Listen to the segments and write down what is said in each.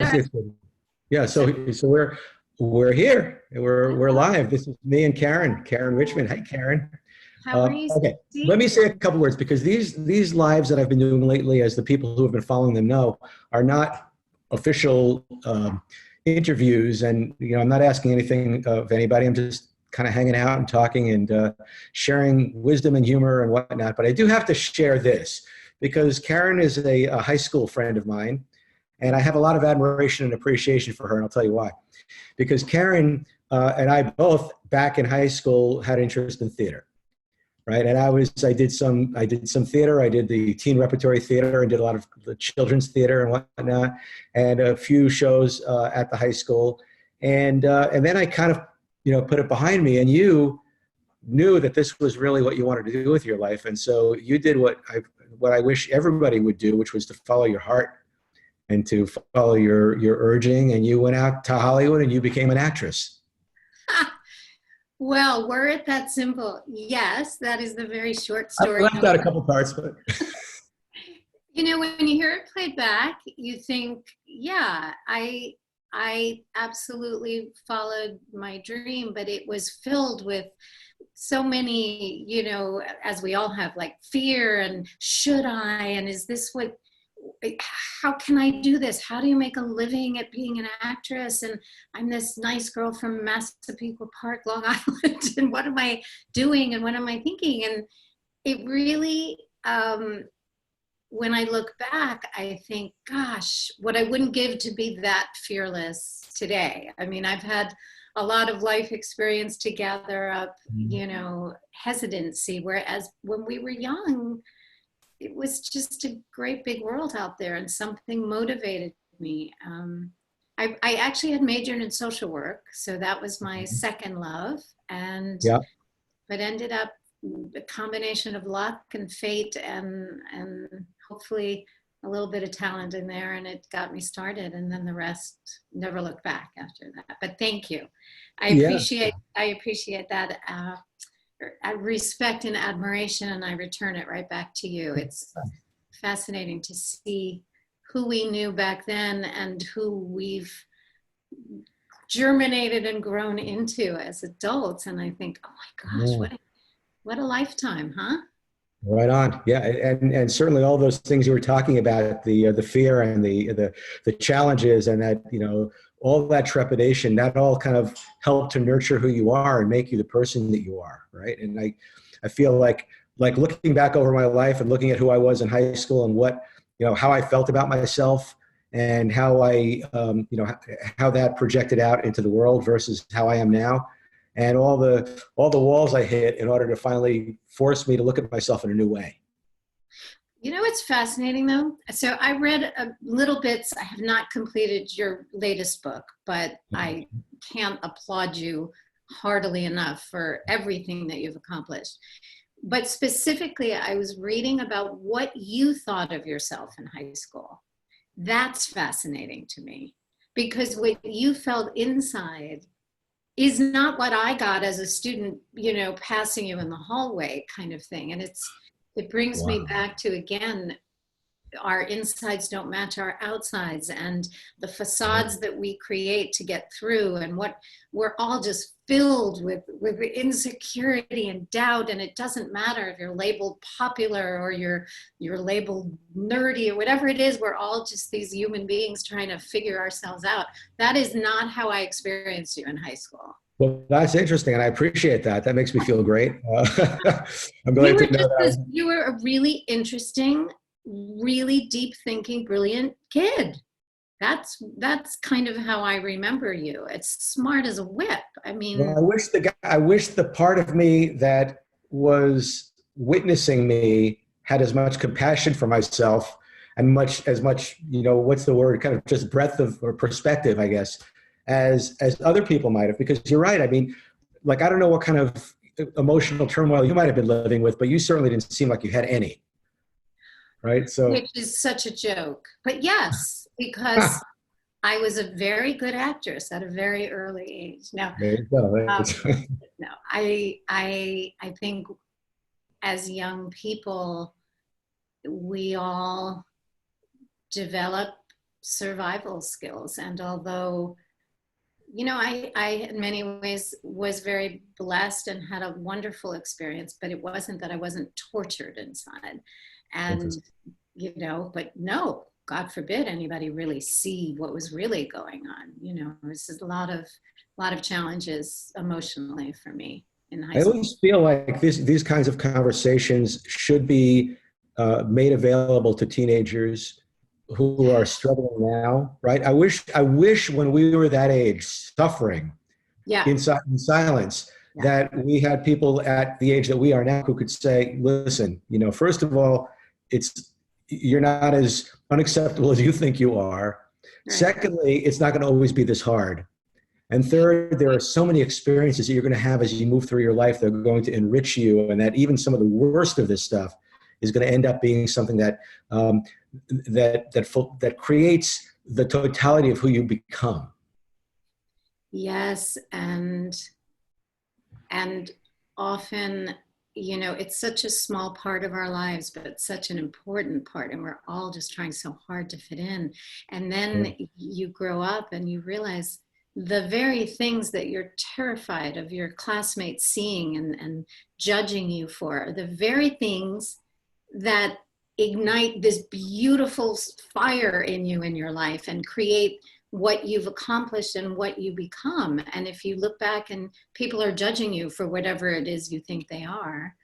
Yes, yes, yes. Yeah, so we're here. We're live. This is me and Caryn Richman. Hi, Caryn. How are you, Okay, let Steve? me say a couple words because these lives that I've been doing lately, as the people who have been following them know, are not official interviews, and I'm not asking anything of anybody. I'm just kind of hanging out and talking and sharing wisdom and humor and whatnot. But I do have to share this because Caryn is a high school friend of mine. And I have a lot of admiration and appreciation for her, and I'll tell you why. Because Caryn and I both, back in high school, had interest in theater, right? And I did some theater. I did the teen repertory theater and did a lot of the children's theater and whatnot, and a few shows at the high school. And then I kind of, put it behind me. And you knew that this was really what you wanted to do with your life, and so you did what I wish everybody would do, which was to follow your heart and to follow your urging, and you went out to Hollywood and you became an actress. Well, were it that simple? Yes, that is the very short I story. left out a couple parts, but When you hear it played back, you think, yeah, I absolutely followed my dream, but it was filled with so many, as we all have, like fear and should I, and is this how can I do this? How do you make a living at being an actress? And I'm this nice girl from Massapequa Park, Long Island, and what am I doing? And what am I thinking? And it really, when I look back, I think, gosh, what I wouldn't give to be that fearless today. I mean, I've had a lot of life experience to gather up, hesitancy, whereas when we were young, it was just a great big world out there, and something motivated me. I actually had majored in social work, so that was my second love, yeah, but ended up a combination of luck and fate and hopefully a little bit of talent in there, and it got me started, and then the rest never looked back after that. But thank you. I yeah. appreciate that. Respect and admiration, and I return it right back to you. It's fascinating to see who we knew back then and who we've germinated and grown into as adults. And I think, oh my gosh, Yeah. what a lifetime, huh? Right on. Yeah, and certainly all those things you were talking about, the fear and the challenges, and that all that trepidation, that all kind of helped to nurture who you are and make you the person that you are, right? And I feel like looking back over my life and looking at who I was in high school and what how I felt about myself and how I how that projected out into the world versus how I am now, and all the walls I hit in order to finally force me to look at myself in a new way. It's fascinating though. So I read little bits. I have not completed your latest book, but I can't applaud you heartily enough for everything that you've accomplished. But specifically, I was reading about what you thought of yourself in high school. That's fascinating to me, because what you felt inside is not what I got as a student, passing you in the hallway kind of thing. And it brings me Wow. back to, again, our insides don't match our outsides, and the facades that we create to get through, and what we're all just filled with insecurity and doubt. And it doesn't matter if you're labeled popular or you're labeled nerdy or whatever it is. We're all just these human beings trying to figure ourselves out. That is not how I experienced you in high school. Well, that's interesting, and I appreciate that. That makes me feel great. I'm glad to know that. You were a really interesting, really deep thinking, brilliant kid. That's kind of how I remember you. It's smart as a whip. I Well, mean, I wish the part of me that was witnessing me had as much compassion for myself and as much, what's the word, kind of just breadth of or perspective, I guess, as other people might have. Because you're right. I mean, like, I don't know what kind of emotional turmoil you might have been living with, but you certainly didn't seem like you had any. Right. So, which is such a joke. But yes, because I was a very good actress at a very early age. Now, there you go. no, I think as young people, we all develop survival skills. And although, you know, I in many ways was very blessed and had a wonderful experience, but it wasn't that I wasn't tortured inside. And, you know, but no, God forbid anybody really see what was really going on. You know, this is a lot of challenges emotionally for me in high I school. always feel like these kinds of conversations should be made available to teenagers who are struggling now, right? I wish when we were that age, suffering Yeah. in silence, Yeah. that we had people at the age that we are now who could say, listen, you know, first of all, you're not as unacceptable as you think you are. Right. Secondly, it's not going to always be this hard. And third, there are so many experiences that you're going to have as you move through your life that are going to enrich you, and that even some of the worst of this stuff is going to end up being something that that creates the totality of who you become. Yes, and often, you know, it's such a small part of our lives, but it's such an important part, and we're all just trying so hard to fit in. And then you grow up and you realize the very things that you're terrified of your classmates seeing and judging you for are the very things that ignite this beautiful fire in you in your life and create what you've accomplished and what you become. And if you look back and people are judging you for whatever it is you think they are,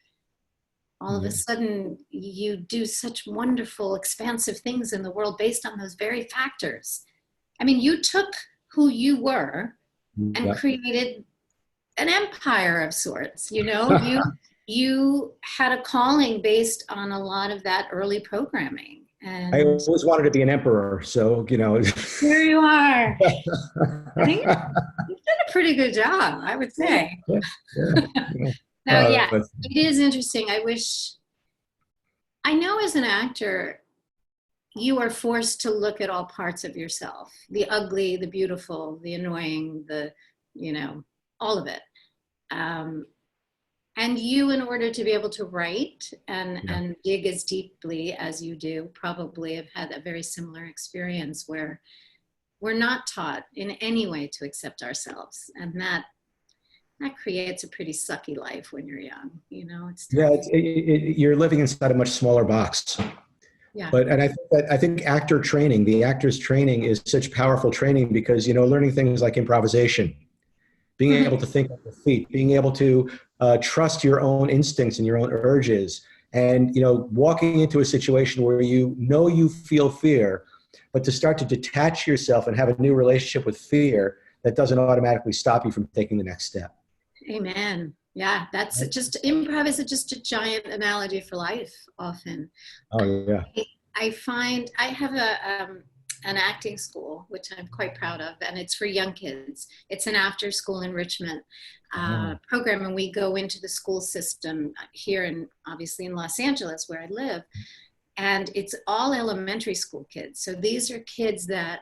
all of a sudden you do such wonderful, expansive things in the world based on those very factors. I mean, you took who you were and created an empire of sorts. You know, you had a calling based on a lot of that early programming. And I always wanted to be an emperor, so, you know. Here you are. I think you've done a pretty good job, I would say. No, yeah, it is interesting. I know as an actor, you are forced to look at all parts of yourself, the ugly, the beautiful, the annoying, the, you know, all of it. And you, in order to be able to write and dig as deeply as you do, probably have had a very similar experience where we're not taught in any way to accept ourselves. And that creates a pretty sucky life when you're young, you know? It's tough. You're living inside a much smaller box. Yeah. But I think actor training, the actor's training, is such powerful training because, you know, learning things like improvisation, being able to think on your feet, being able to trust your own instincts and your own urges, and, you know, walking into a situation where you know you feel fear, but to start to detach yourself and have a new relationship with fear that doesn't automatically stop you from taking the next step. Amen. Yeah, that's just, improv is just a giant analogy for life often. Oh, yeah. I find I have an acting school, which I'm quite proud of, and it's for young kids. It's an after school enrichment program, and we go into the school system here obviously in Los Angeles, where I live, and it's all elementary school kids. So these are kids that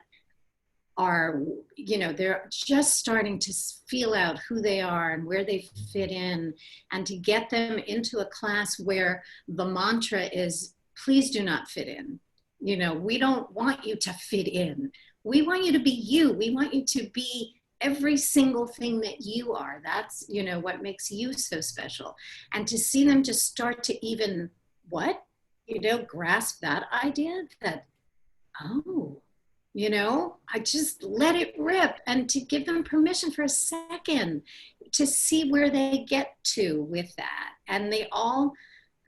are, you know, they're just starting to feel out who they are and where they fit in, and to get them into a class where the mantra is, please do not fit in. You know, we don't want you to fit in. We want you to be you. We want you to be every single thing that you are. That's, you know, what makes you so special. And to see them just start to even, grasp that idea that, oh, you know, I just let it rip, and to give them permission for a second to see where they get to with that. And they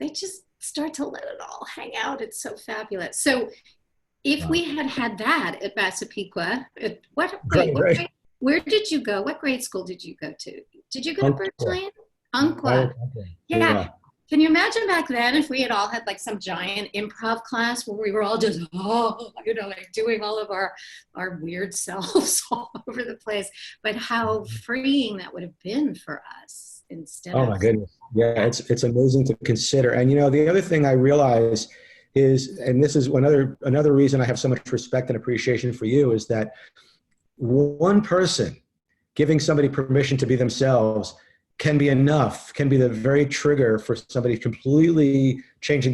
just start to let it all hang out. It's so fabulous. So if we had that at Massapequa, where did you go? What grade school did you go to? Did you go to Birchland? Umpqua. Yeah. Can you imagine back then if we had all had like some giant improv class where we were all just, like doing all of our weird selves all over the place, but how freeing that would have been for us instead of. Oh my goodness. Yeah, it's amazing to consider. And, you know, the other thing I realize is, and this is another reason I have so much respect and appreciation for you, is that one person giving somebody permission to be themselves can be enough, can be the very trigger for somebody completely changing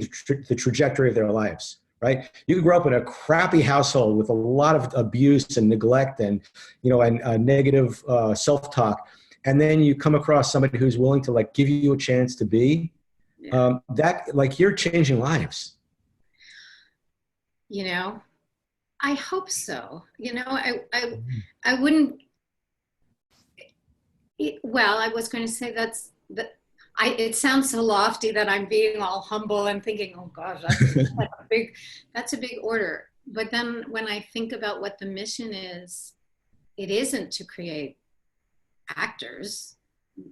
the trajectory of their lives. right? You could grow up in a crappy household with a lot of abuse and neglect and, and negative self-talk. And then you come across somebody who's willing to like give you a chance to be, that like you're changing lives. I hope so. I wouldn't, well, I was going to say it sounds so lofty that I'm being all humble and thinking, oh gosh, that's a big order. But then when I think about what the mission is, it isn't to create actors.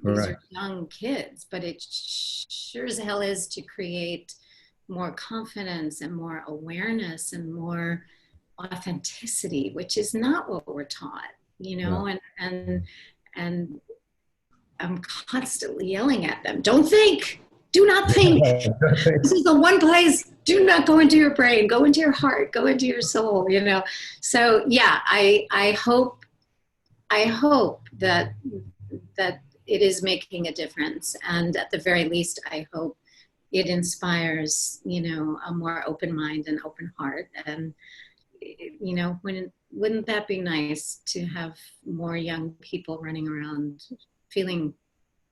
These are young kids, but it sure as hell is to create more confidence and more awareness and more authenticity, which is not what we're taught, and I'm constantly yelling at them. Don't think, do not think. This is the one place, do not go into your brain, go into your heart, go into your soul, So yeah, I hope that it is making a difference. And at the very least, I hope it inspires, a more open mind and open heart. And, wouldn't that be nice to have more young people running around feeling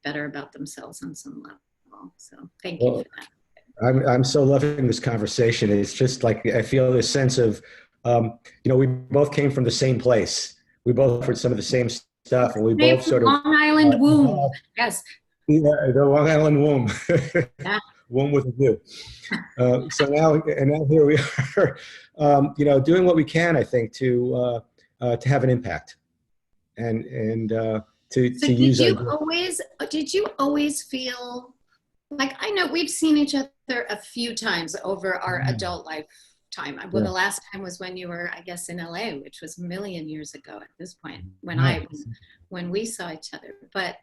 better about themselves on some level? So thank you for that. I'm so loving this conversation. It's just like, I feel this sense of, we both came from the same place. We both heard some of the same stuff, and we both sort of Long Island womb. Yes. Yeah, the Long Island womb. Yeah. Womb with a view. So now here we are, doing what we can, I think, to have an impact, and to use. Did you always feel like, I know we've seen each other a few times over our adult lifetime. Well, the last time was when you were, I guess, in LA, which was a million years ago at this point, when we saw each other. But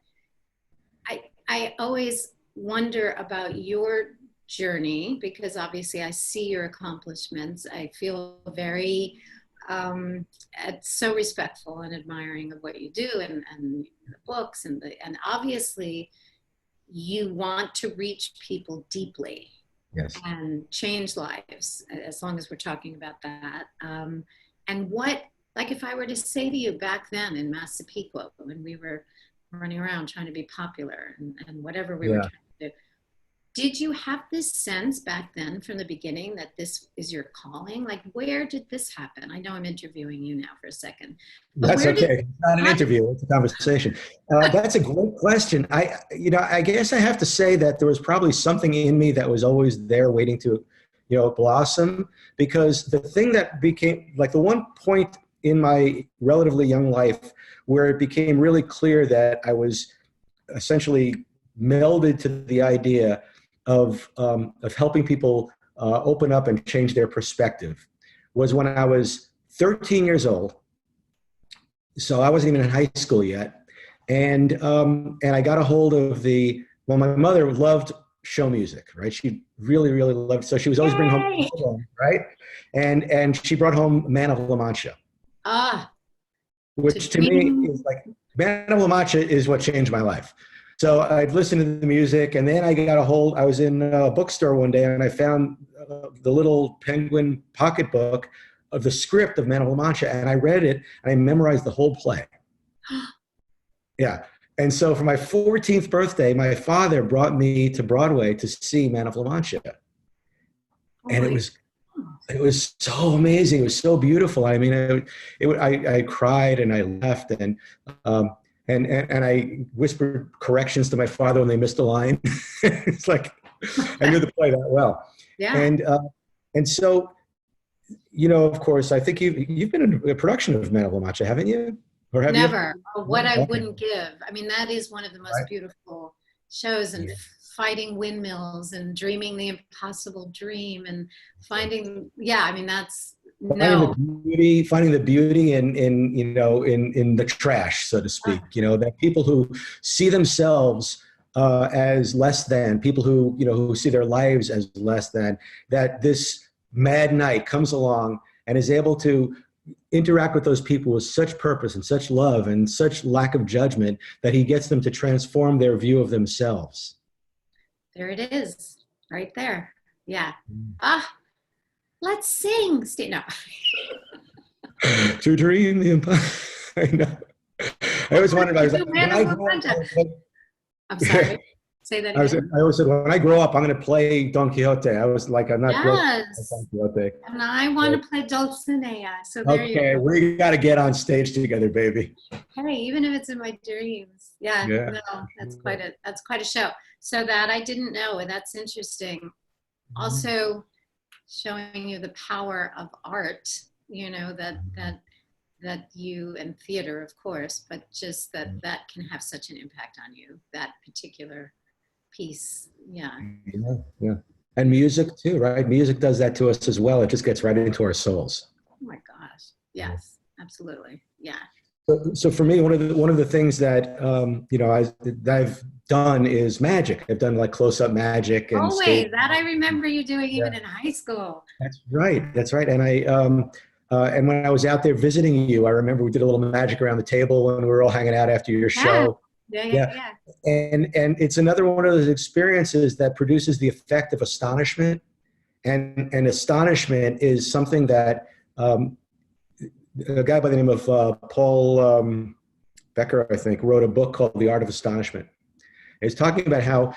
I always wonder about your journey, because obviously I see your accomplishments. I feel very so respectful and admiring of what you do, and the books, and obviously you want to reach people deeply. Yes. And change lives, as long as we're talking about that. And like if I were to say to you back then in Massapequa, when we were running around trying to be popular and whatever we were trying to do, did you have this sense back then from the beginning that this is your calling? Like, where did this happen? I know I'm interviewing you now for a second. That's okay. It's not an interview. It's a conversation. That's a great question. I guess I have to say that there was probably something in me that was always there waiting to, blossom, because the thing that became like the one point in my relatively young life where it became really clear that I was essentially melded to the idea of helping people open up and change their perspective was when I was 13 years old. So I wasn't even in high school yet. And I got a hold of my mother loved show music, right? She really, really loved, so she was always bringing home, right? And she brought home Man of La Mancha. Which to me is like, Man of La Mancha is what changed my life. So I'd listen to the music, and then I was in a bookstore one day, and I found the little penguin pocketbook of the script of Man of La Mancha, and I read it, and I memorized the whole play. Yeah. And so for my 14th birthday, my father brought me to Broadway to see Man of La Mancha. And it was so amazing. It was so beautiful. I mean, I cried and I laughed, and I whispered corrections to my father when they missed a line. It's like, I knew the play that well. Yeah. And so, of course, I think you've been in a production of Man of La Mancha, haven't you? Or have Never. you? What I wouldn't give. I mean, that is one of the most beautiful shows, and fighting windmills and dreaming the impossible dream and finding, I mean, that's finding the beauty in the trash, so to speak. That people who see themselves as less than, people who see their lives as less than, that this mad knight comes along and is able to interact with those people with such purpose and such love and such lack of judgment that he gets them to transform their view of themselves. There it is, right there. Yeah. let's sing. No. To dream the empire. I know. I always wondered, I was like, when I grow up, I'm sorry. Say that again. I always said, when I grow up, I'm going to play Don Quixote. I was like, I'm not built for Don Quixote. And I want to play Dulcinea. So there you go. Okay, we got to get on stage together, baby. Hey, even if it's in my dreams. Yeah. No, that's quite a show. So that I didn't know, and that's interesting. Also showing you the power of art, you know, that you, and theater, of course, but just that can have such an impact on you, that particular piece. Yeah. And music too, right? Music does that to us as well. It just gets right into our souls. Oh my gosh. Yes, absolutely. Yeah. So for me, one of the things that that I've done is magic. I've done like close-up magic and that I remember you doing even in high school. That's right. And and when I was out there visiting you, I remember we did a little magic around the table when we were all hanging out after your show. Yeah. And it's another one of those experiences that produces the effect of astonishment. And astonishment is something that a guy by the name of Paul Becker, I think, wrote a book called The Art of Astonishment. It's talking about how,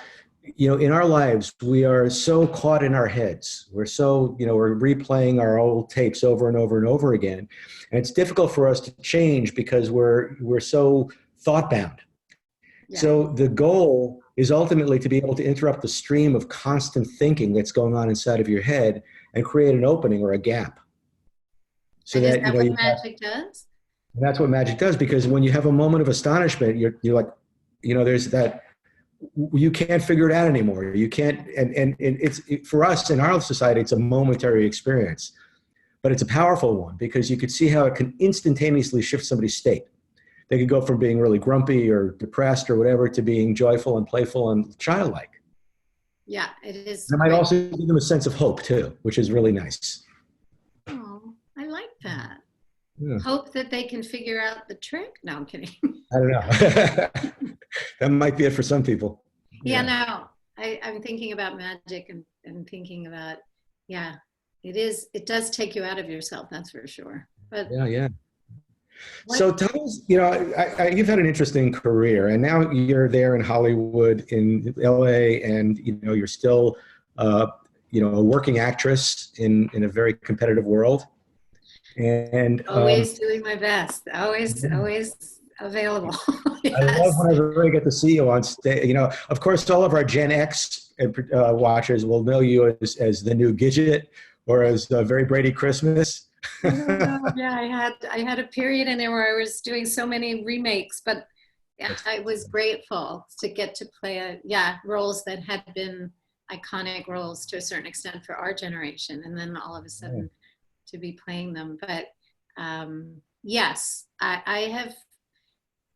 in our lives, we are so caught in our heads. We're so, we're replaying our old tapes over and over and over again. And it's difficult for us to change because we're so thought bound. Yeah. So the goal is ultimately to be able to interrupt the stream of constant thinking that's going on inside of your head and create an opening or a gap. So and that, what magic does? That's what magic does, because when you have a moment of astonishment, you're like, there's that, you can't figure it out anymore. You can't, and for us in our society, it's a momentary experience, but it's a powerful one because you could see how it can instantaneously shift somebody's state. They could go from being really grumpy or depressed or whatever to being joyful and playful and childlike. Yeah, it is. It might also give them a sense of hope too, which is really nice. Oh, I like that. Yeah. Hope that they can figure out the trick. No, I'm kidding. I don't know. That might be it for some people. Yeah, no. I'm thinking about magic and thinking about, it does take you out of yourself, that's for sure. But yeah. So tell us, you've had an interesting career, and now you're there in Hollywood, in LA, and you're still, a working actress in a very competitive world. And always doing my best, always available. Yes. I love whenever I get to see you on stage. Of course, all of our Gen X watchers will know you as the new Gidget or as A Very Brady Christmas. Yeah, I had a period in there where I was doing so many remakes, but I was grateful to get to play roles that had been iconic roles to a certain extent for our generation, and then all of a sudden to be playing them. But yes, I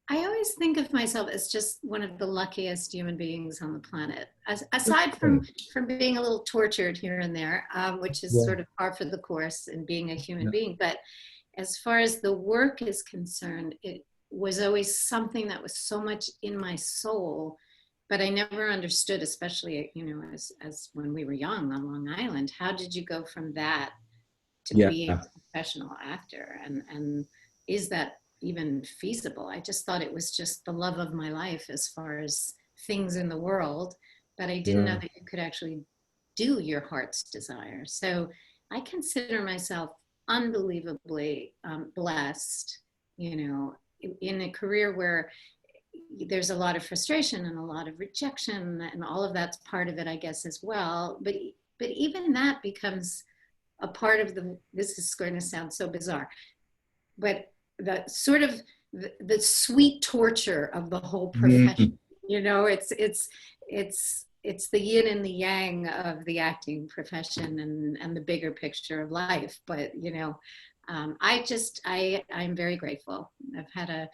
always think of myself as just one of the luckiest human beings on the planet, aside from being a little tortured here and there, which is sort of par for the course in being a human being. But as far as the work is concerned, it was always something that was so much in my soul, but I never understood, especially, as when we were young on Long Island, how did you go from that to being a professional actor? And is that even feasible? I just thought it was just the love of my life as far as things in the world, but I didn't know that you could actually do your heart's desire. So I consider myself unbelievably blessed, in a career where there's a lot of frustration and a lot of rejection, and all of that's part of it, I guess, as well. But even that becomes a part of this is going to sound so bizarre, but the sort of the sweet torture of the whole profession. It's the yin and the yang of the acting profession and the bigger picture of life. But I'm very grateful. I've had a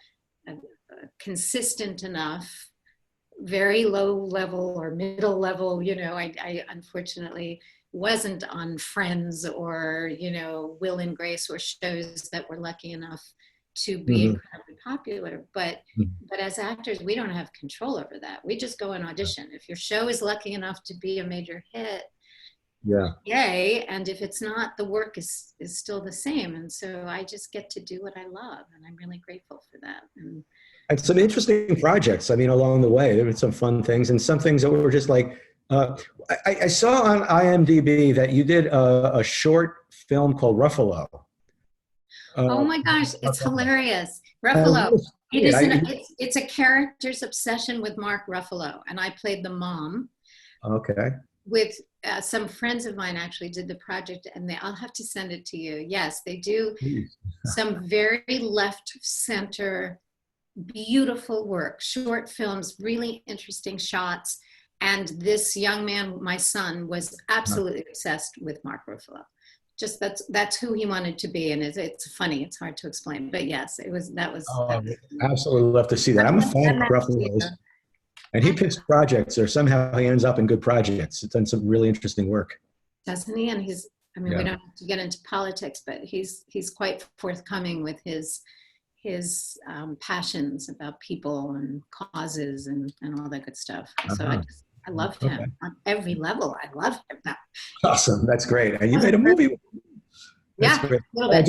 consistent enough, very low level or middle level. I unfortunately wasn't on Friends or Will and Grace or shows that were lucky enough to be incredibly popular, but as actors, we don't have control over that. We just go and audition. If your show is lucky enough to be a major hit, Yeah. yay. And if it's not, the work is still the same. And so I just get to do what I love, and I'm really grateful for that. And some interesting projects. I mean, along the way, there were some fun things and some things that were just like, uh, I saw on IMDb that you did a short film called Ruffalo. Oh Uh, my gosh, it's hilarious. I Ruffalo. want to It see it. is it's a character's obsession with Marc Ruffalo, and I played the mom Okay. with some friends of mine actually did the project, and I'll have to send it to you. Yes, they do Jeez. some very left center, beautiful work, short films, really interesting shots. And this young man, my son, was absolutely obsessed with Marc Ruffalo. Just that's who he wanted to be, and it's funny. It's hard to explain, but yes, that was. Oh, absolutely love to see that. I'm a fan of Ruffalo's, and he picks projects, or somehow he ends up in good projects. He's done some really interesting work. Doesn't he? And I mean, Yeah. we don't have to get into politics, but he's quite forthcoming with his passions about people and causes and all that good stuff. So I loved him on every level. I love him now. Awesome. That's great. And you made a movie. That's great. I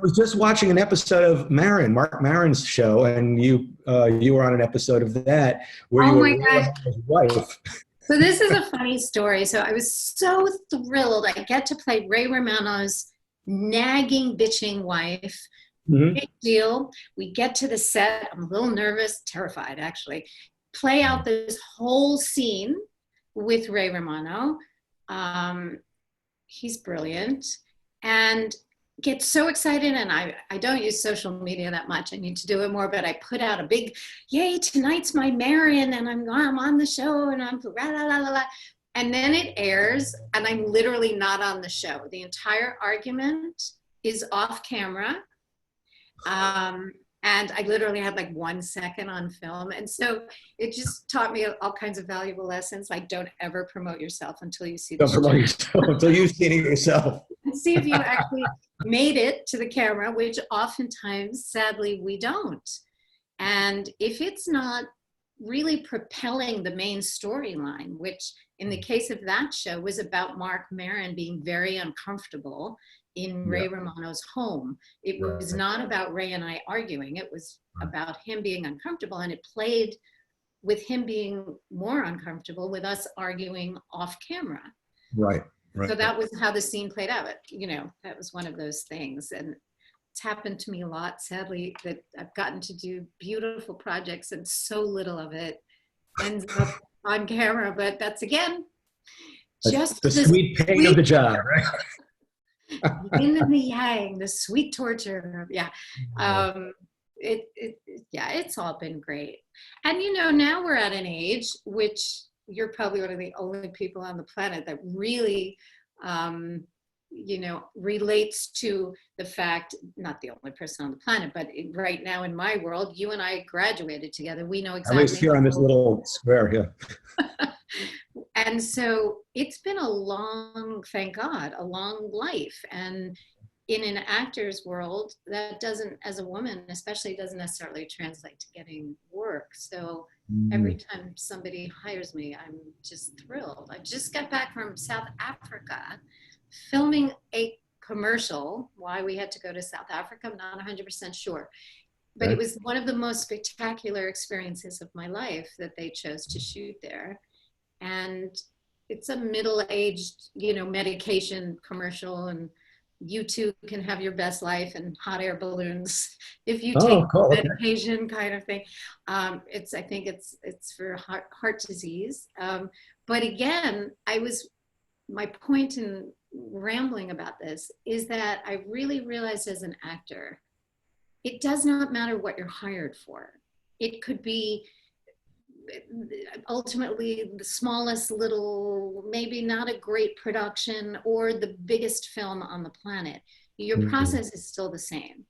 was just watching an episode of Marc Maron's show, and you were on an episode of that where you were his wife. So this is a funny story. So I was so thrilled. I get to play Ray Romano's nagging, bitching wife. Mm-hmm. Big deal. We get to the set. I'm a little nervous, terrified actually. Play out this whole scene with Ray Romano. He's brilliant. And get so excited, and I don't use social media that much. I need to do it more, but I put out a big, yay, tonight's my Marion, and I'm on the show, and I'm la la la la. And then it airs, and I'm literally not on the show. The entire argument is off camera. And I literally had like 1 second on film. And so it just taught me all kinds of valuable lessons. Like, don't ever promote yourself until you see the show. Don't promote yourself until you've seen it yourself. And see if you actually made it to the camera, which oftentimes, sadly, we don't. And if it's not really propelling the main storyline, which in the case of that show was about Marc Maron being very uncomfortable in Ray Romano's home. It was not about Ray and I arguing. It was about him being uncomfortable, and it played with him being more uncomfortable with us arguing off camera. Right. So that was how the scene played out. That was one of those things. And it's happened to me a lot, sadly, that I've gotten to do beautiful projects and so little of it ends up on camera. But that's, again, just the sweet pain of the job, right? Yin and the yang, the sweet torture. It's all been great. And now we're at an age which you're probably one of the only people on the planet that really relates to the fact, not the only person on the planet, but right now in my world, you and I graduated together. We know exactly. At least here on this little square here. And so it's been thank God, a long life. And in an actor's world, that doesn't, as a woman especially, doesn't necessarily translate to getting work. So every time somebody hires me, I'm just thrilled. I just got back from South Africa filming a commercial. Why we had to go to South Africa, I'm not 100% sure. But it was one of the most spectacular experiences of my life that they chose to shoot there. And it's a middle-aged, medication commercial, and you too can have your best life and hot air balloons if you take medication, kind of thing. I think it's for heart disease. But again, my point in rambling about this is that I really realized as an actor, it does not matter what you're hired for. It could be ultimately the smallest little, maybe not a great production, or the biggest film on the planet. Your process is still the same.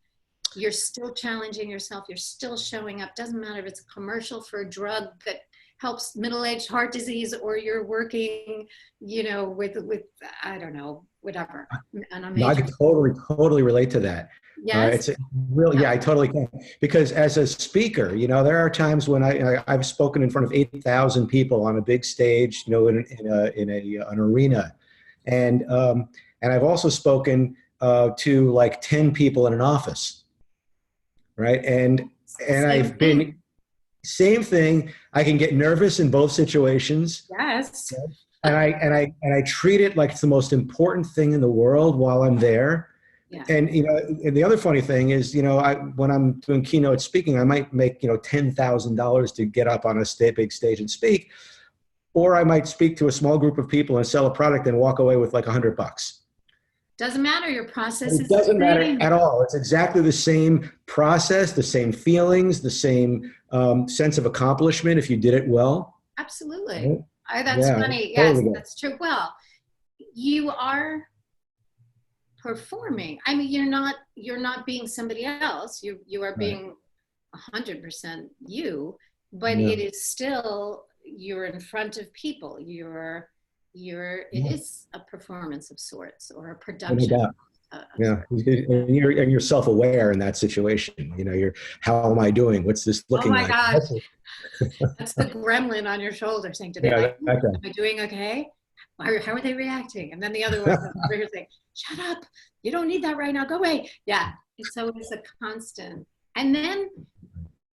You're still challenging yourself. You're still showing up. Doesn't matter if it's a commercial for a drug that helps middle-aged heart disease, or you're working, with I don't know, whatever. No, I can totally relate to that. Yes. It's really, I totally can. Because as a speaker, there are times when I've spoken in front of 8,000 people on a big stage, in an arena, And I've also spoken to like 10 people in an office, right? And I've been, same thing. I can get nervous in both situations. Yes. And I treat it like it's the most important thing in the world while I'm there. Yeah. And, and the other funny thing is, when I'm doing keynote speaking, I might make, $10,000 to get up on a big stage and speak, or I might speak to a small group of people and sell a product and walk away with like $100. Doesn't matter. Your process is it doesn't matter at all. It's exactly the same process, the same feelings, the same sense of accomplishment if you did it well. Absolutely. Right? That's funny. Yes, totally. That's true. Well, you are performing. I mean, you're not being somebody else. You are being 100% you, but it is still, you're in front of people. It is a performance of sorts, or a production. And you're self-aware in that situation. You're, how am I doing? What's this looking like? Oh my gosh. That's the gremlin on your shoulder saying to them, am I doing okay? How are they reacting? And then the other one over here saying, shut up. You don't need that right now. Go away. Yeah. It's always a constant. And then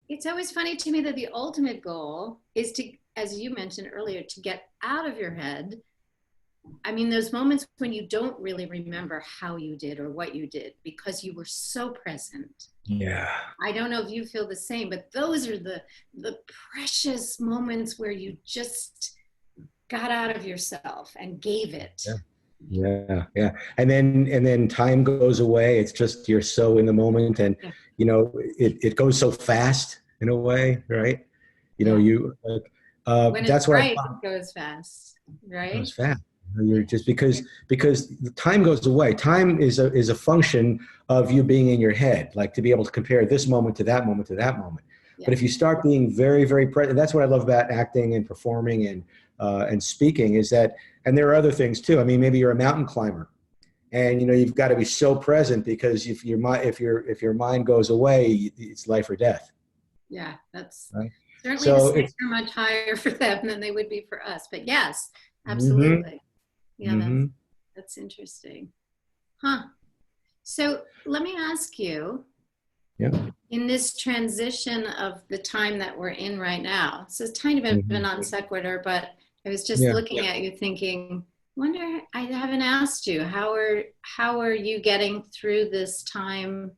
it's always funny to me that the ultimate goal is to, as you mentioned earlier, to get out of your head. I mean, those moments when you don't really remember how you did or what you did because you were so present. Yeah. I don't know if you feel the same, but those are the precious moments where you just got out of yourself and gave it. Yeah. And then time goes away. It's just, you're so in the moment, and it goes so fast in a way, right? When that's it's what right, it goes fast, right? It goes fast. You're just because the time goes away. Time is a function of you being in your head, like to be able to compare this moment to that moment to that moment. Yeah. But if you start being very, very present, that's what I love about acting and performing and speaking, is that, and there are other things too. I mean, maybe you're a mountain climber, and you've got to be so present, because if your mind goes away, it's life or death. Yeah, that's right? Certainly the stakes are much higher for them than they would be for us. But yes, absolutely. Yeah, that's interesting. Huh. So let me ask you, in this transition of the time that we're in right now, so it's tiny bit of a non sequitur, but I was just looking at you thinking, wonder, I haven't asked you, how are you getting through this time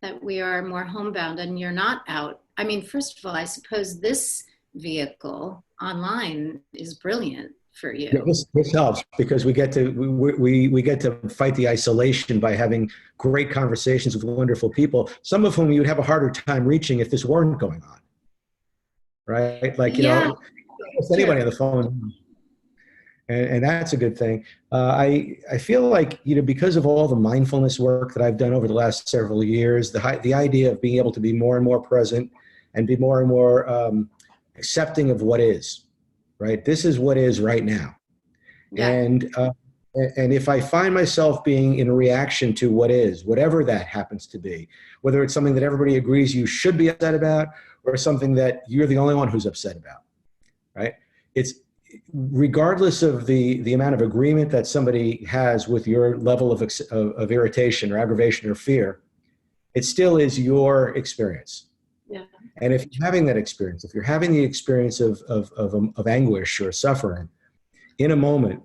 that we are more homebound and you're not out? I mean, first of all, I suppose this vehicle online is brilliant for you. Yeah, this helps, because we get to fight the isolation by having great conversations with wonderful people, some of whom you would have a harder time reaching if this weren't going on, right? Like, anybody on the phone, and that's a good thing. I feel like, because of all the mindfulness work that I've done over the last several years, the idea of being able to be more and more present and be more and more accepting of what is. Right. This is what is right now. Yeah. And if I find myself being in reaction to what is, whatever that happens to be, whether it's something that everybody agrees you should be upset about, or something that you're the only one who's upset about, right? It's regardless of the amount of agreement that somebody has with your level of irritation or aggravation or fear, it still is your experience. Yeah. And if you're having that experience, if you're having the experience of anguish or suffering in a moment,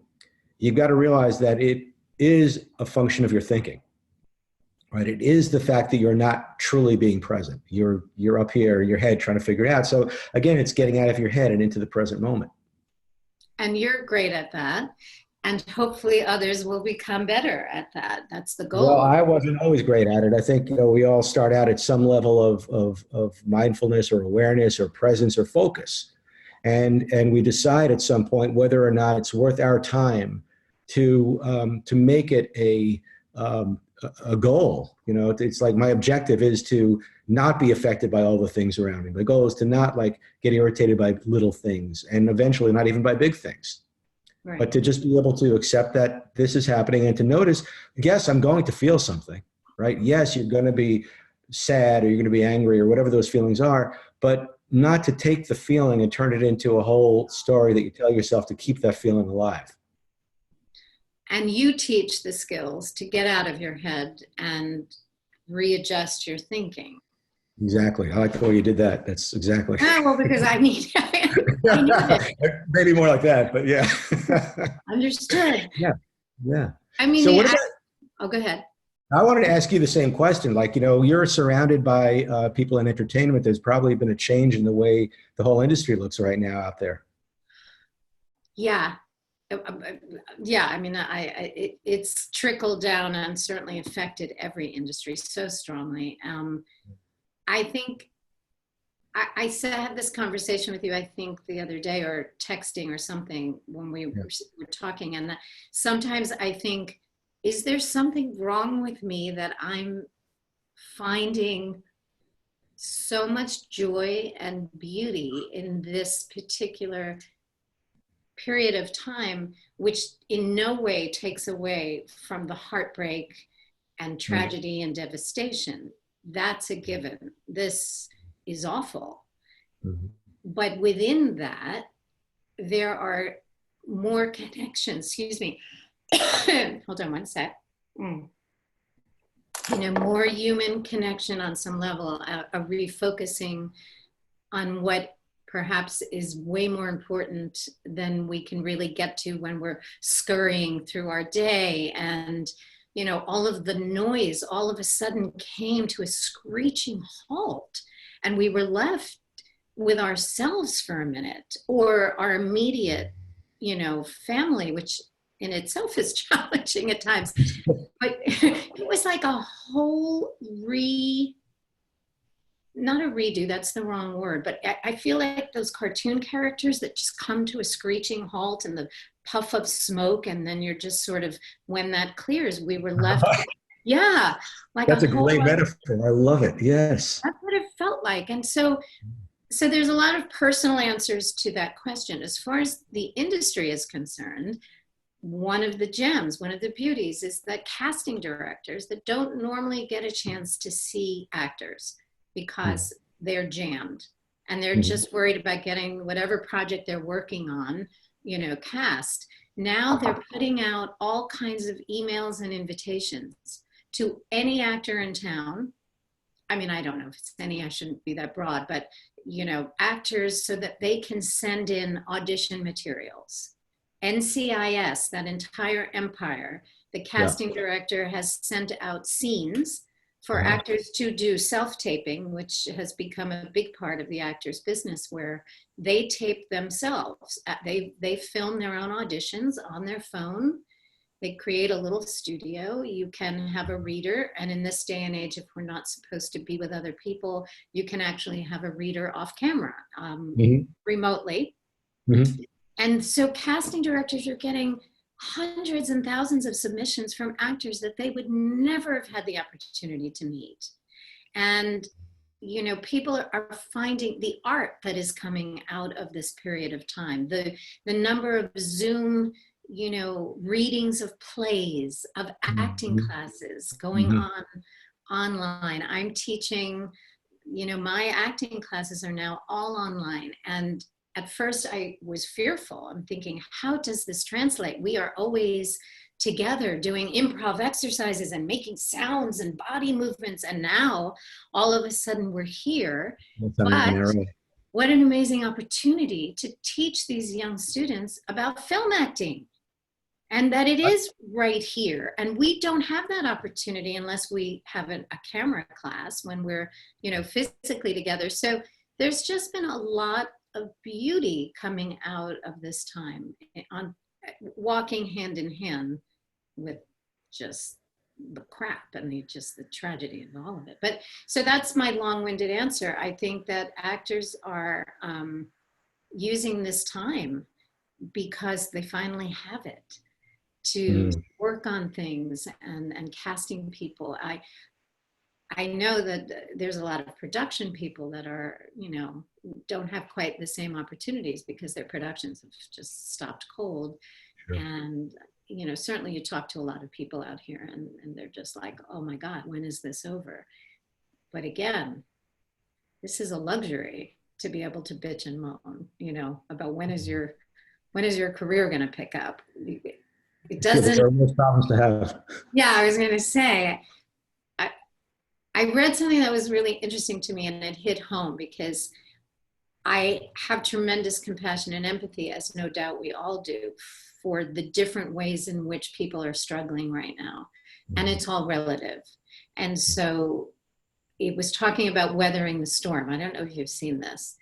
you've got to realize that it is a function of your thinking, right? It is the fact that you're not truly being present. You're up here in your head trying to figure it out. So again, it's getting out of your head and into the present moment. And you're great at that. And hopefully others will become better at that. That's the goal. Well, I wasn't always great at it. I think, we all start out at some level of mindfulness or awareness or presence or focus. And we decide at some point whether or not it's worth our time to make it a goal. It's like, my objective is to not be affected by all the things around me. The goal is to not get irritated by little things, and eventually not even by big things. Right. But to just be able to accept that this is happening, and to notice, yes, I'm going to feel something, right? Yes, you're going to be sad, or you're going to be angry, or whatever those feelings are, but not to take the feeling and turn it into a whole story that you tell yourself to keep that feeling alive. and you teach the skills to get out of your head and readjust your thinking. Exactly. I like the way you did that. That's exactly. Well, because I need, I need it. Maybe more like that, but yeah. Understood. Yeah. Yeah. I mean, So what about, oh, go ahead. I wanted to ask you the same question. Like, you're surrounded by people in entertainment. There's probably been a change in the way the whole industry looks right now out there. Yeah. Yeah, I mean, it's trickled down and certainly affected every industry so strongly. I think I had this conversation with you, I think the other day, or texting or something, when we were talking, and sometimes I think, is there something wrong with me that I'm finding so much joy and beauty in this particular period of time, which in no way takes away from the heartbreak and tragedy and devastation. That's a given. This is awful. Mm-hmm. But within that, there are more connections. Excuse me. Hold on one sec. More human connection on some level, a refocusing on what perhaps is way more important than we can really get to when we're scurrying through our day. And, all of the noise all of a sudden came to a screeching halt, and we were left with ourselves for a minute, or our immediate, family, which in itself is challenging at times. But it was like a whole not a redo, that's the wrong word, but I feel like those cartoon characters that just come to a screeching halt and the puff of smoke, and then you're just sort of, when that clears, we were left. Yeah. Like that's a great metaphor. I love it. Yes. That's what it felt like. And so there's a lot of personal answers to that question. As far as the industry is concerned, one of the gems, one of the beauties is that casting directors that don't normally get a chance to see actors because they're jammed and they're just worried about getting whatever project they're working on, cast. Now they're putting out all kinds of emails and invitations to any actor in town. I mean, I don't know if it's any, I shouldn't be that broad, but, actors, so that they can send in audition materials. NCIS, that entire empire, the casting director has sent out scenes for actors to do self-taping, which has become a big part of the actor's business, where they tape themselves. They film their own auditions on their phone. They create a little studio. You can have a reader. And in this day and age, if we're not supposed to be with other people, you can actually have a reader off camera, remotely. Mm-hmm. And so casting directors are getting hundreds and thousands of submissions from actors that they would never have had the opportunity to meet. And, people are finding the art that is coming out of this period of time. The number of Zoom, readings of plays, of acting classes going on online. I'm teaching, my acting classes are now all online. And at first I was fearful. I'm thinking, how does this translate? We are always together doing improv exercises and making sounds and body movements. And now all of a sudden we're here. But what an amazing opportunity to teach these young students about film acting, and that it is right here. And we don't have that opportunity unless we have a camera class when we're, physically together. So there's just been a lot of beauty coming out of this time, on walking hand in hand with just the crap and the tragedy of all of it. But so that's my long-winded answer. I think that actors are using this time because they finally have it to work on things and casting people. I know that there's a lot of production people that are, don't have quite the same opportunities because their productions have just stopped cold. Sure. And, certainly you talk to a lot of people out here and they're just like, oh my God, when is this over? But again, this is a luxury to be able to bitch and moan, about when is your career going to pick up? It Yeah, doesn't. there are most problems to have. Yeah, I was going to say, I read something that was really interesting to me, and it hit home because I have tremendous compassion and empathy, as no doubt we all do, for the different ways in which people are struggling right now. And it's all relative. And so it was talking about weathering the storm. I don't know if you've seen this,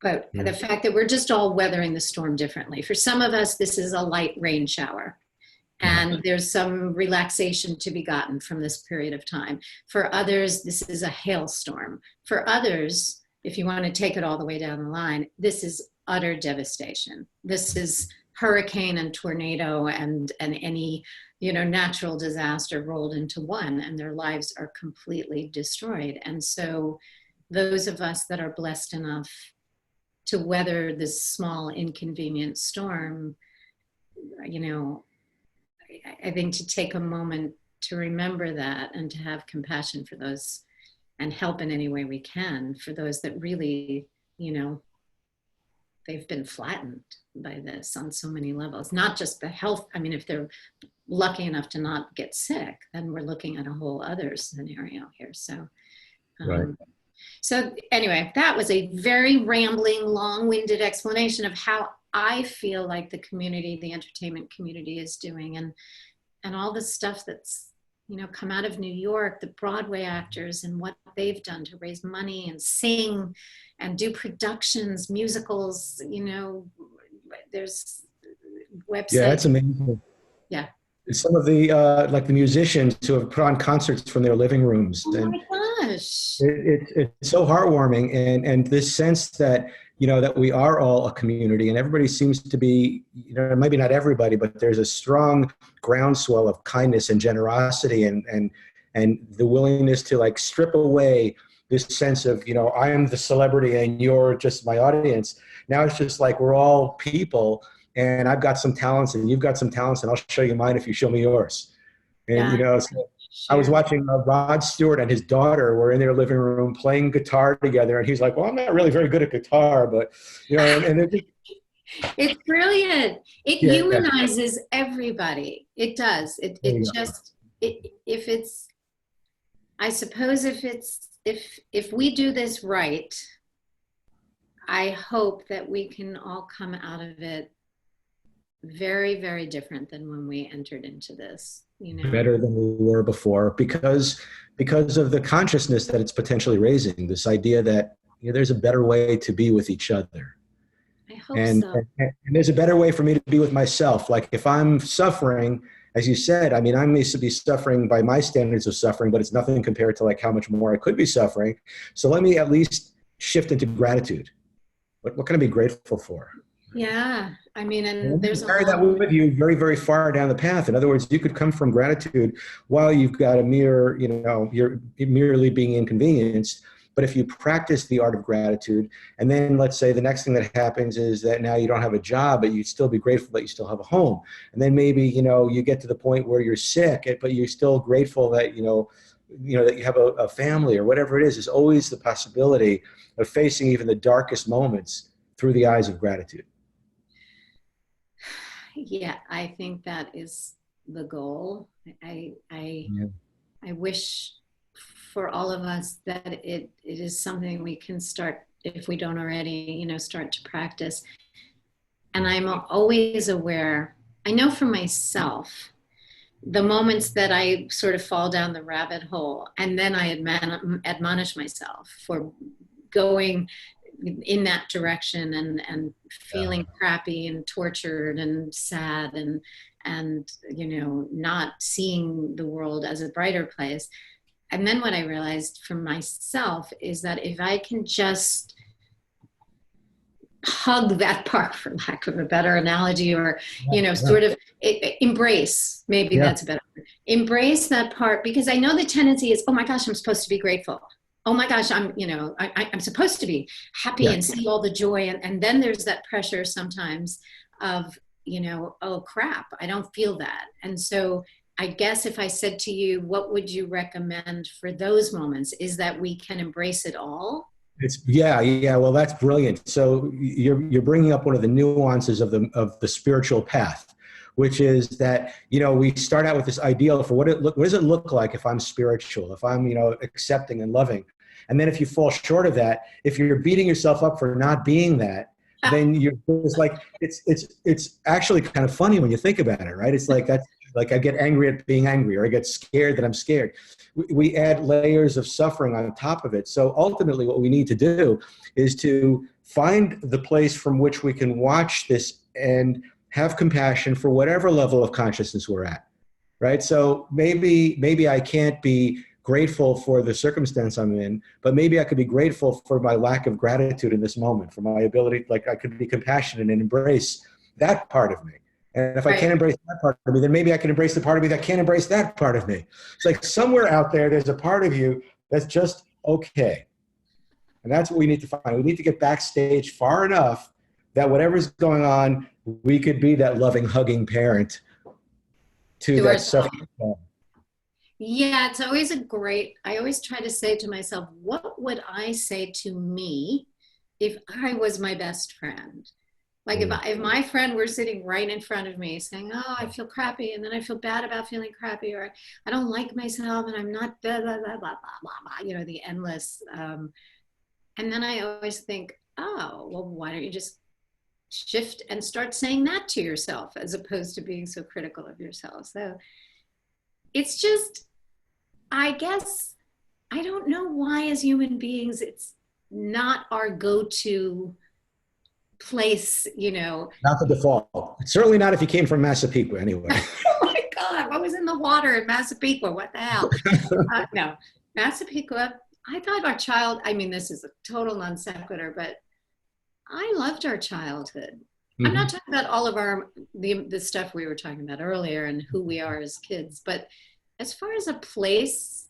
but the fact that we're just all weathering the storm differently. For some of us, this is a light rain shower. And there's some relaxation to be gotten from this period of time. For others, this is a hailstorm. For others, if you want to take it all the way down the line, this is utter devastation. This is hurricane and tornado and any, natural disaster rolled into one, and their lives are completely destroyed. And so those of us that are blessed enough to weather this small inconvenient storm, I think to take a moment to remember that and to have compassion for those and help in any way we can for those that really, they've been flattened by this on so many levels, not just the health. I mean, if they're lucky enough to not get sick, then we're looking at a whole other scenario here. So, Right. So anyway, that was a very rambling, long-winded explanation of how I feel like the community, the entertainment community is doing, and all the stuff that's, come out of New York, the Broadway actors and what they've done to raise money and sing and do productions, musicals, there's websites. Yeah, that's amazing. Yeah. Some of the like the musicians who have put on concerts from their living rooms. Oh And my gosh. it's so heartwarming, and this sense that that we are all a community, and everybody seems to be, maybe not everybody, but there's a strong groundswell of kindness and generosity, and the willingness to like strip away this sense of I am the celebrity and you're just my audience. Now it's just like we're all people, and I've got some talents and you've got some talents, and I'll show you mine if you show me yours. And Yeah. so I was watching Rod Stewart and his daughter were in their living room playing guitar together, and he's like, "Well, I'm not really very good at guitar, but it's brilliant. It humanizes everybody. It does. I suppose if we do this right, I hope that we can all come out of it very, very different than when we entered into this. Better than we were before, because of the consciousness that it's potentially raising. This idea that there's a better way to be with each other. I hope so. And there's a better way for me to be with myself. Like if I'm suffering, as you said, I mean, I may be suffering by my standards of suffering, but it's nothing compared to like how much more I could be suffering. So let me at least shift into gratitude. What can I be grateful for? Yeah, I mean, and there's carry that with you very, very far down the path. In other words, you could come from gratitude while you've got a mere, you're merely being inconvenienced. But if you practice the art of gratitude, and then let's say the next thing that happens is that now you don't have a job, but you'd still be grateful that you still have a home. And then maybe, you get to the point where you're sick, but you're still grateful that, that you have a family or whatever it is. There's always the possibility of facing even the darkest moments through the eyes of gratitude. Yeah, I think that is the goal. I wish for all of us that it is something we can start, if we don't already, start to practice. And I'm always aware, I know for myself, the moments that I sort of fall down the rabbit hole, and then I admonish myself for going in that direction and feeling crappy and tortured and sad and not seeing the world as a brighter place. And then what I realized for myself is that if I can just hug that part, for lack of a better analogy, or sort of embrace, maybe that's a better word. Embrace that part, because I know the tendency is, oh my gosh, I'm supposed to be grateful. Oh my gosh, I'm supposed to be happy and see all the joy. And then there's that pressure sometimes of, oh crap, I don't feel that. And so I guess if I said to you, what would you recommend for those moments, is that we can embrace it all? Well, that's brilliant. So you're bringing up one of the nuances of the spiritual path, which is that, we start out with this ideal for what does it look like if I'm spiritual, if I'm, accepting and loving. And then if you fall short of that, if you're beating yourself up for not being that, then you're just like, it's actually kind of funny when you think about it, right? It's like, that's like I get angry at being angry, or I get scared that I'm scared. We add layers of suffering on top of it. So ultimately what we need to do is to find the place from which we can watch this and have compassion for whatever level of consciousness we're at, right? So maybe I can't be grateful for the circumstance I'm in, but maybe I could be grateful for my lack of gratitude in this moment, for my ability, like I could be compassionate and embrace that part of me. And if I can't embrace that part of me, then maybe I can embrace the part of me that can't embrace that part of me. It's like somewhere out there, there's a part of you that's just okay. And that's what we need to find. We need to get backstage far enough that whatever's going on, we could be that loving, hugging parent to that suffering. Yeah, it's always I always try to say to myself, what would I say to me if I was my best friend? Like if my friend were sitting right in front of me saying, oh, I feel crappy, and then I feel bad about feeling crappy, or I don't like myself, and I'm not blah, blah, blah, blah, blah, blah, the endless. And then I always think, oh, well, why don't you just shift and start saying that to yourself as opposed to being so critical of yourself? So it's just, I guess, I don't know why as human beings, it's not our go-to place, Not the default. Certainly not if you came from Massapequa, anyway. Oh my God, what was in the water in Massapequa? What the hell? No, Massapequa, I thought our child, this is a total non sequitur, but I loved our childhood. Mm-hmm. I'm not talking about all of the stuff we were talking about earlier and who we are as kids, but as far as a place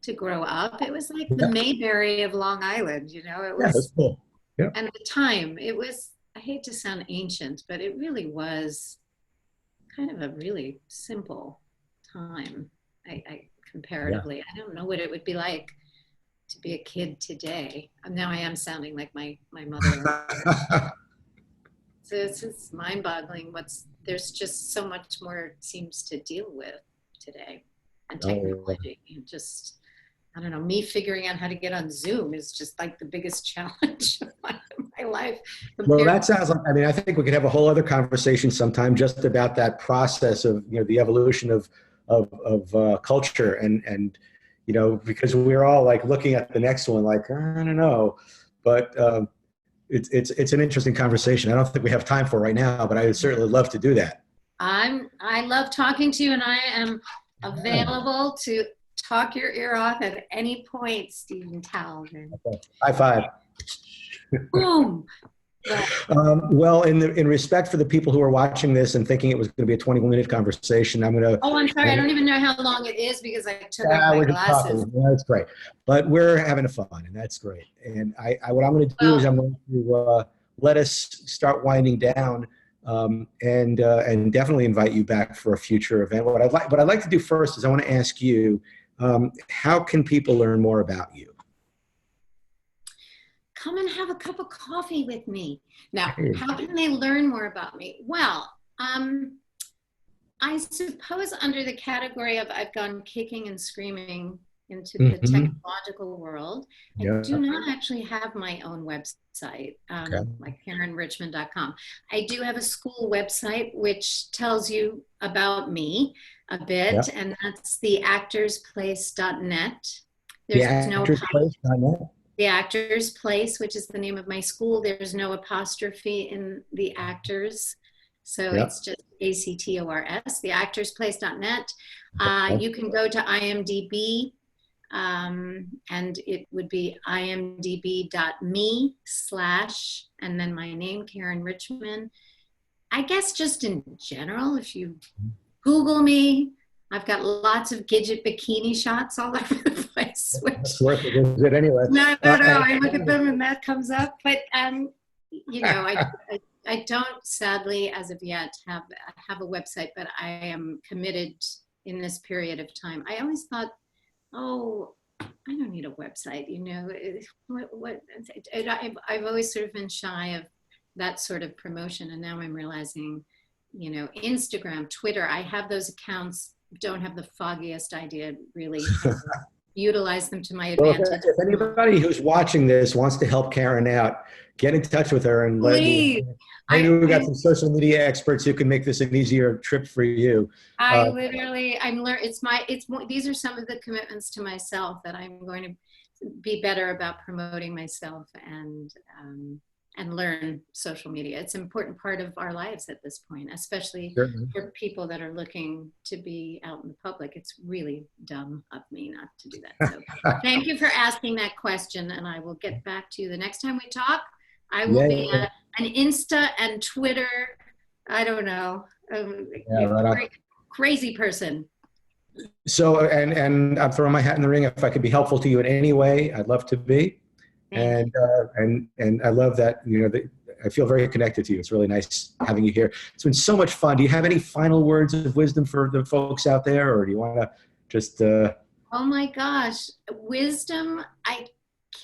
to grow up, it was like the Mayberry of Long Island, it was. That's cool. Yeah. And at the time, it was, I hate to sound ancient, but it really was kind of a really simple time. I comparatively, I don't know what it would be like to be a kid today. Now I am sounding like my mother. So it's mind-boggling. There's just so much more it seems to deal with today, and technology. Just, I don't know, me figuring out how to get on Zoom is just like the biggest challenge of my life. Well, that sounds like, I think we could have a whole other conversation sometime just about that process of, the evolution of culture and, because we're all like looking at the next one, like, I don't know, but it's an interesting conversation. I don't think we have time for right now, but I would certainly love to do that. I love talking to you, and I am available to talk your ear off at any point, Stephen Taubman. Okay. High five. Boom. Well, in respect for the people who are watching this and thinking it was going to be a 20-minute conversation, I'm going to... Oh, I'm sorry. I don't even know how long it is because I took off my glasses. Yeah, that's great. But we're having fun, and that's great. And what I'm going to do is I'm going to let us start winding down, and definitely invite you back for a future event. What I'd like to do first is I want to ask you, how can people learn more about you? Come and have a cup of coffee with me. Now, how can they learn more about me? Well, I suppose under the category of I've gone kicking and screaming into the technological world, I do not actually have my own website, like CarynRichman.com. I do have a school website which tells you about me a bit, and that's theactorsplace.net. There's no The Actors Place, which is the name of my school. There's no apostrophe in the actors. So it's just ACTORS, theactorsplace.net. You can go to IMDb, and it would be imdb.me/ and then my name, Caryn Richman. I guess just in general, if you Google me, I've got lots of Gidget bikini shots all over the place. That's worth it anyway. No. I look at them and that comes up. But, I don't, sadly, as of yet, have a website, but I am committed in this period of time. I always thought, oh, I don't need a website, I've always sort of been shy of that sort of promotion. And now I'm realizing Instagram, Twitter. I have those accounts, don't have the foggiest idea really how to utilize them to my Well, advantage. if anybody who's watching this wants to help Caryn out, get in touch with her and Please. maybe we've got some social media experts who can make this an easier trip for you. I'm learning. These are some of the commitments to myself that I'm going to be better about promoting myself and learn social media. It's an important part of our lives at this point, especially Certainly. for people that are looking to be out in the public. It's really dumb of me not to do that. So thank you for asking that question, and I will get back to you the next time we talk. I will be an Insta and Twitter, I don't know, crazy person. So, and I'm throwing my hat in the ring. If I could be helpful to you in any way, I'd love to be. And I love that, I feel very connected to you. It's really nice having you here. It's been so much fun. Do you have any final words of wisdom for the folks out there, or do you want to just? Oh my gosh, wisdom. I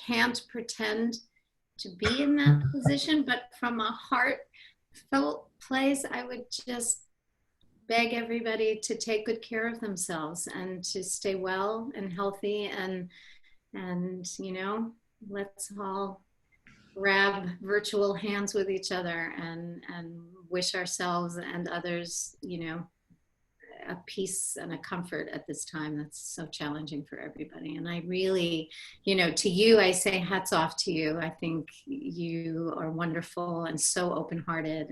can't pretend to be in that position, but from a heartfelt place, I would just beg everybody to take good care of themselves and to stay well and healthy, and let's all grab virtual hands with each other and wish ourselves and others, a peace and a comfort at this time that's so challenging for everybody. And I really, to you, I say hats off to you. I think you are wonderful and so open-hearted,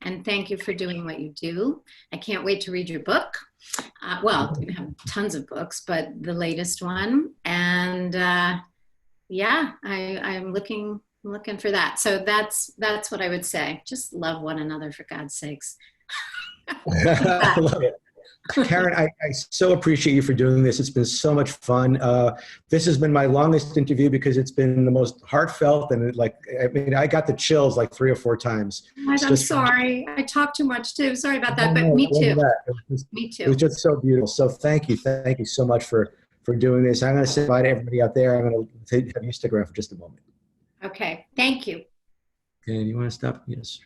and thank you for doing what you do. I can't wait to read your book. Well, you have tons of books, but the latest one. And I'm looking for that. So that's what I would say. Just love one another, for God's sakes. I love it. Caryn, I so appreciate you for doing this. It's been so much fun. This has been my longest interview because it's been the most heartfelt, and I got the chills like 3 or 4 times. I'm sorry. I talk too much too. Sorry about that, but me too. Me too. It was just so beautiful. So thank you so much for doing this. I'm going to say bye to everybody out there. I'm going to have you stick around for just a moment. Okay. Thank you. Okay, you want to stop? Yes.